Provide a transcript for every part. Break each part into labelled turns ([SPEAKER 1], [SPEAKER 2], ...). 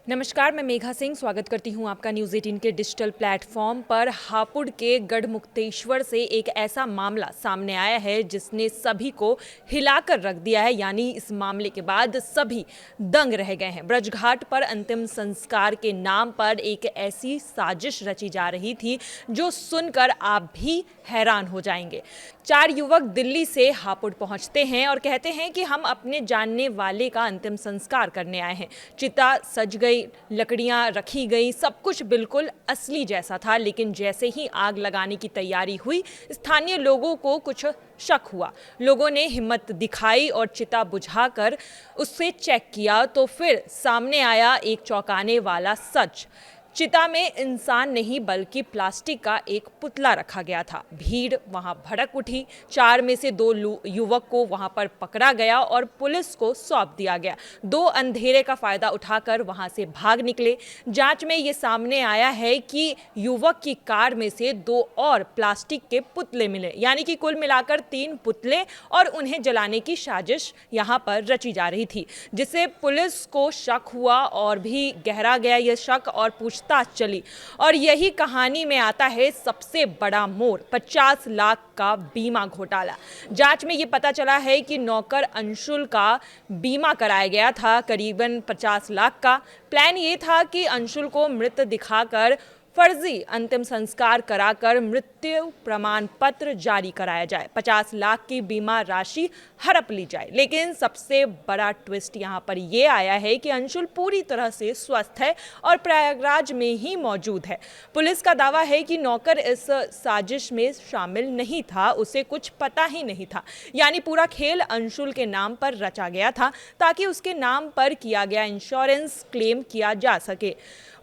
[SPEAKER 1] नमस्कार, मैं मेघा सिंह स्वागत करती हूं आपका न्यूज़ 18 के डिजिटल प्लेटफॉर्म पर। हापुड़ के गढ़मुक्तेश्वर से एक ऐसा मामला सामने आया है जिसने सभी को हिलाकर रख दिया है। यानी इस मामले के बाद सभी दंग रह गए हैं। ब्रजघाट पर अंतिम संस्कार के नाम पर एक ऐसी साजिश रची जा रही थी जो सुनकर आप भी हैरान हो जाएंगे। 4 युवक दिल्ली से हापुड़ पहुंचते हैं और कहते हैं कि हम अपने जानने वाले का अंतिम संस्कार करने आए हैं। चिता सज गई, लकड़ियां रखी गई, सब कुछ बिल्कुल असली जैसा था। लेकिन जैसे ही आग लगाने की तैयारी हुई, स्थानीय लोगों को कुछ शक हुआ। लोगों ने हिम्मत दिखाई और चिता बुझाकर उससे चेक किया तो फिर सामने आया एक चौंकाने वाला सच। चिता में इंसान नहीं बल्कि प्लास्टिक का एक पुतला रखा गया था। भीड़ वहां भड़क उठी। 4 में से 2 युवक को वहां पर पकड़ा गया और पुलिस को सौंप दिया गया। 2 अंधेरे का फायदा उठाकर वहां से भाग निकले। जांच में ये सामने आया है कि युवक की कार में से 2 और प्लास्टिक के पुतले मिले। यानी कि कुल मिलाकर 3 पुतले और उन्हें जलाने की साजिश यहां पर रची जा रही थी, जिससे पुलिस को शक हुआ और भी गहरा गया यह शक और पूछताछ चली। और यही कहानी में आता है सबसे बड़ा मोड़, 50 लाख का बीमा घोटाला। जांच में यह पता चला है कि नौकर अंशुल का बीमा कराया गया था करीबन 50 लाख का। प्लान ये था कि अंशुल को मृत दिखाकर फर्जी अंतिम संस्कार कराकर मृत्यु प्रमाण पत्र जारी कराया जाए, 50 लाख की बीमा राशि हड़प ली जाए। लेकिन सबसे बड़ा ट्विस्ट यहाँ पर यह आया है कि अंशुल पूरी तरह से स्वस्थ है और प्रयागराज में ही मौजूद है। पुलिस का दावा है कि नौकर इस साजिश में शामिल नहीं था, उसे कुछ पता ही नहीं था। यानी पूरा खेल अंशुल के नाम पर रचा गया था ताकि उसके नाम पर किया गया इंश्योरेंस क्लेम किया जा सके।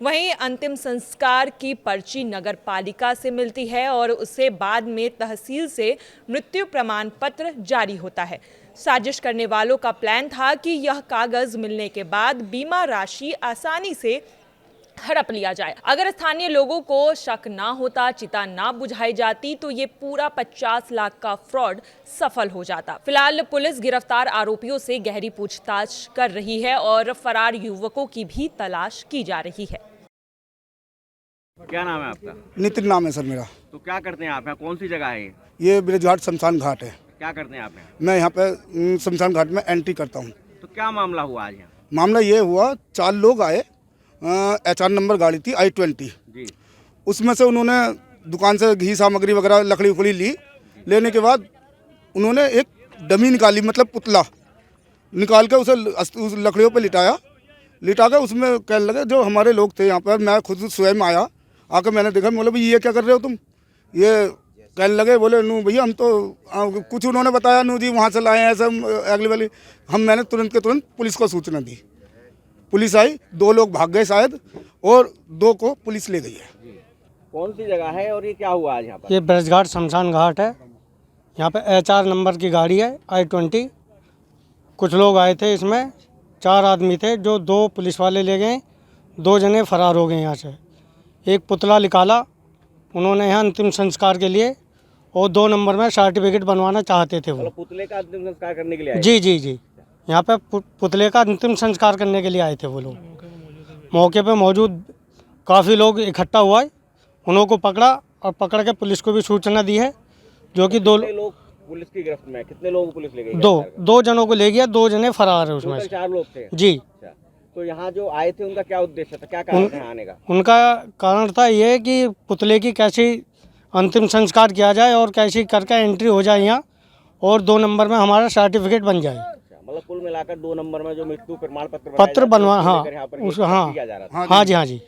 [SPEAKER 1] वहीं अंतिम संस्कार की पर्ची नगर पालिका से मिलती है और उसे बाद में तहसील से मृत्यु प्रमाण पत्र जारी होता है। साजिश करने वालों का प्लान था कि यह कागज मिलने के बाद बीमा राशि आसानी से हड़प लिया जाए। अगर स्थानीय लोगों को शक ना होता, चिता ना बुझाई जाती, तो ये पूरा 50 लाख का फ्रॉड सफल हो जाता। फिलहाल पुलिस गिरफ्तार आरोपियों से गहरी पूछताछ कर रही है और फरार युवकों की भी तलाश की जा रही है।
[SPEAKER 2] क्या नाम है आपका?
[SPEAKER 3] नितिन नाम है सर मेरा।
[SPEAKER 2] तो क्या करते हैं आप यहाँ? कौन सी जगह है ये?
[SPEAKER 3] ये ब्रजघाट शमशान घाट है।
[SPEAKER 2] क्या करते हैं आप यहाँ?
[SPEAKER 3] मैं यहाँ पे शमशान घाट में एंट्री करता हूँ।
[SPEAKER 2] तो क्या मामला हुआ आज यहाँ?
[SPEAKER 3] मामला ये हुआ, 4 लोग आए, HR नंबर गाड़ी थी I-20।
[SPEAKER 2] जी।
[SPEAKER 3] उसमें से उन्होंने दुकान से घी सामग्री वगैरह लकड़ी उकड़ी ली। लेने के बाद उन्होंने एक डमी निकाली, मतलब पुतला निकाल के उसे उस लकड़ियों पर लिटा कर उसमें कहने लगे, जो हमारे लोग थे यहाँ पर, मैं खुद स्वयं आया, आकर मैंने देखा, बोले भाई ये क्या कर रहे हो तुम? ये कहने लगे, बोले नू भैया हम तो कुछ उन्होंने बताया, नू जी वहाँ से लाए हैं ऐसा अगली वाली। मैंने तुरंत के तुरंत पुलिस को सूचना दी। पुलिस आई, 2 लोग भाग गए शायद और 2 को पुलिस ले गई है।
[SPEAKER 2] कौन सी जगह है और ये क्या हुआ आज यहाँ पर?
[SPEAKER 4] ये ब्रजघाट शमशान घाट है। यहाँ पे HR नंबर की गाड़ी है I-20। कुछ लोग आए थे, इसमें 4 आदमी थे, जो 2 पुलिस वाले ले गए, 2 जने फरार हो गए यहाँ से। एक पुतला निकाला उन्होंने यहाँ अंतिम संस्कार के लिए, और 2 नंबर में सर्टिफिकेट बनवाना चाहते थे वो।
[SPEAKER 2] मतलब पुतले का अंतिम संस्कार करने के लिए आए?
[SPEAKER 4] जी। यहाँ पे पुतले का अंतिम संस्कार करने के लिए आए थे वो लोग। मौके पे मौजूद काफ़ी लोग इकट्ठा हुआ है, उन्हों को पकड़ा और पकड़ के पुलिस को भी सूचना दी है, जो कि 2
[SPEAKER 2] लोग पुलिस की गिरफ्त में? कितने लोगों को पुलिस ले गई?
[SPEAKER 4] 2 जनों को ले गया, 2 जने फरार है उसमें से।
[SPEAKER 2] 4 लोग थे?
[SPEAKER 4] जी।
[SPEAKER 2] अच्छा, तो यहाँ जो आए थे उनका क्या उद्देश्य था, क्या कारण था आने का?
[SPEAKER 4] उनका कारण था ये कि पुतले की कैसे अंतिम संस्कार किया जाए और कैसे करके एंट्री हो जाए यहाँ, और 2 नंबर में हमारा सर्टिफिकेट बन जाए।
[SPEAKER 2] अच्छा, मतलब कुल मिलाकर 2 नंबर में जो मृत्यु प्रमाण पत्र
[SPEAKER 4] बनवा, हाँ जी।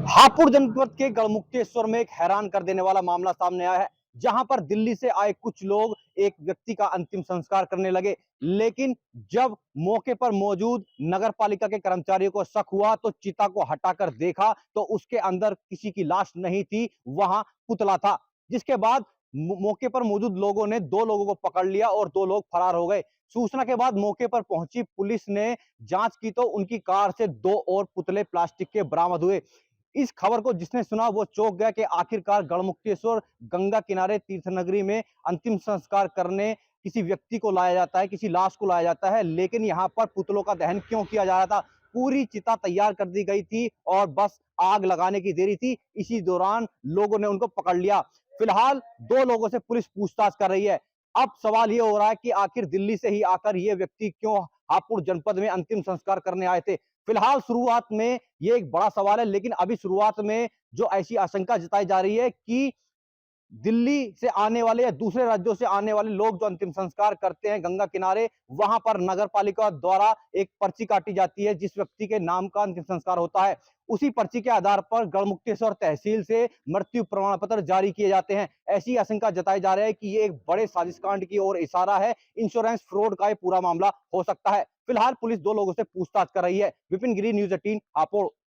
[SPEAKER 5] हापुड़ जनपद के गढ़मुक्तेश्वर में एक हैरान कर देने वाला मामला सामने आया है, जहां पर दिल्ली से आए कुछ लोग एक व्यक्ति का अंतिम संस्कार करने लगे। लेकिन जब मौके पर मौजूद नगर पालिका के कर्मचारियों को शक हुआ तो चिता को हटाकर देखा तो उसके अंदर किसी की लाश नहीं थी, वहां पुतला था। जिसके बाद मौके पर मौजूद लोगों ने 2 लोगों को पकड़ लिया और 2 लोग फरार हो गए। सूचना के बाद मौके पर पहुंची पुलिस ने जांच की तो उनकी कार से 2 और पुतले प्लास्टिक के बरामद हुए। इस खबर को जिसने सुना वो चौंक गया कि आखिरकार गढ़मुक्तेश्वर गंगा किनारे तीर्थ नगरी में अंतिम संस्कार करने किसी व्यक्ति को लाया जाता है, किसी लाश को लाया जाता है, लेकिन यहाँ पर पुतलों का दहन क्यों किया जा रहा था? पूरी चिता तैयार कर दी गई थी और बस आग लगाने की देरी थी। इसी दौरान लोगों ने उनको पकड़ लिया। फिलहाल 2 लोगों से पुलिस पूछताछ कर रही है। अब सवाल ये हो रहा है कि आखिर दिल्ली से ही आकर ये व्यक्ति क्यों हापुड़ जनपद में अंतिम संस्कार करने आए थे। फिलहाल शुरुआत में ये एक बड़ा सवाल है, लेकिन अभी शुरुआत में जो ऐसी आशंका जताई जा रही है कि दिल्ली से आने वाले या दूसरे राज्यों से आने वाले लोग जो अंतिम संस्कार करते हैं गंगा किनारे, वहां पर नगर पालिका द्वारा एक पर्ची काटी जाती है जिस व्यक्ति के नाम का अंतिम संस्कार होता है। उसी पर्ची के आधार पर गढ़मुक्तेश्वर तहसील से मृत्यु प्रमाण पत्र जारी किए जाते हैं। ऐसी आशंका जताई जा रही है कि ये एक बड़े साजिश कांड की ओर इशारा है। इंश्योरेंस फ्रॉड का ये पूरा मामला हो सकता है। फिलहाल पुलिस 2 लोगों से पूछताछ कर रही है। विपिन गिरी, न्यूज़ 18, हापुड़।